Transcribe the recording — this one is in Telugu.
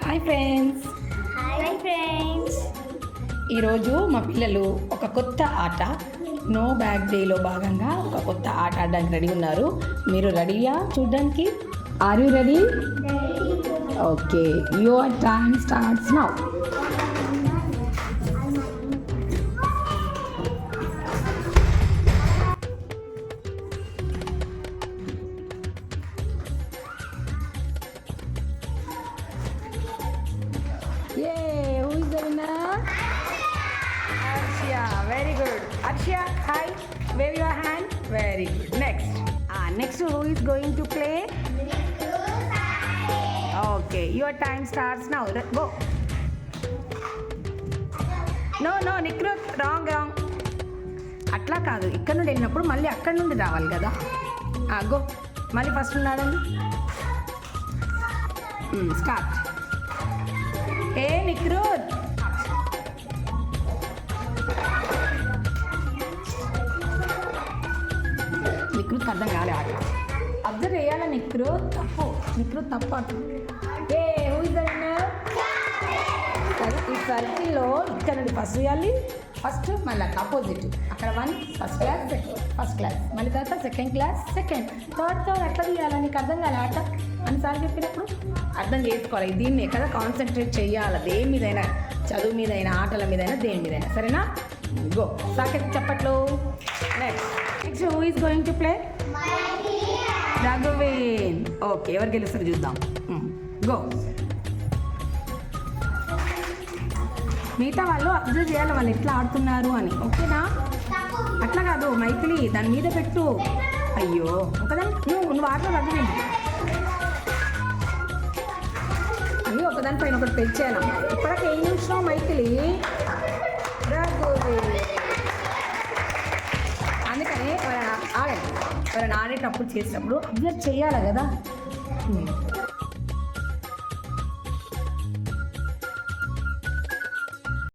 Hi friends. Hi friends. ఈరోజు మా పిల్లలు ఒక కొత్త ఆట నో బ్యాగ్ డేలో భాగంగా ఒక కొత్త ఆట ఆడడానికి రెడీ ఉన్నారు. మీరు రెడీయా చూడడానికి? Are you ready? Okay, your time starts now. Yay! Who is the winner? Arshia. Very good. Arshia, hi. Wave your hand. Very good. Next who is going to play? Okay, your time starts now. Go. No, Nikrut, wrong. అట్లా కాదు, ఇక్కడ నుండి వెళ్ళినప్పుడు మళ్ళీ అక్కడ నుండి రావాలి కదా. గో, మళ్ళీ ఫస్ట్ ఉన్నాడండి. స్టార్ట్. ఏ నిక్రూత్, నిక్రూత్ అర్థం కాలే ఆట. అబ్జర్వ్ చేయాలా? నిక్రూత్ తప్పు అటు. ఏ హూ ఇస్ ద విన్నర్? ఈ సర్కిల్లో ఇక్కడ నుండి ఫస్ట్ చేయాలి. ఫస్ట్ మళ్ళీ అపోజిట్. అక్కడ 1 ఫస్ట్ క్లాస్ మళ్ళీ తర్వాత సెకండ్ క్లాస్ థర్డ్ ఎట్లా తీయాలి? నీకు అర్థం కాలే ఆట అన్నిసార్లు చెప్పినప్పుడు అర్థం చేసుకోవాలి. దీన్ని ఎక్కడ కాన్సన్ట్రేట్ చేయాలి, దేని మీదైనా, చదువు మీదైనా, ఆటల మీదైనా, దేని మీదైనా. సరేనా? గో. సాకేత్ చప్పట్లు. Next who is going to play? Raghuveen. Okay, ఎవరు గెలుస్తారు చూద్దాం. గో. మిగతా వాళ్ళు అబ్జర్వ్ చేయాలి వాళ్ళు ఎట్లా ఆడుతున్నారు అని. ఓకేనా? అట్లా కాదు మైథిలి, దాని మీద పెట్టు. అయ్యో, ఒకదాని నువ్వు ఆటలో రఘువీన్. అయ్యో, ఒకదానిపైన ఒకటి పెంచేయాలమ్మా. ఇప్పటికి ఏం చూసినావు మైథిలి? రఘువీన్. అందుకని ఎవరైనా ఆడేటప్పుడు చేసినప్పుడు అబ్జర్వ్ చేయాలి కదా.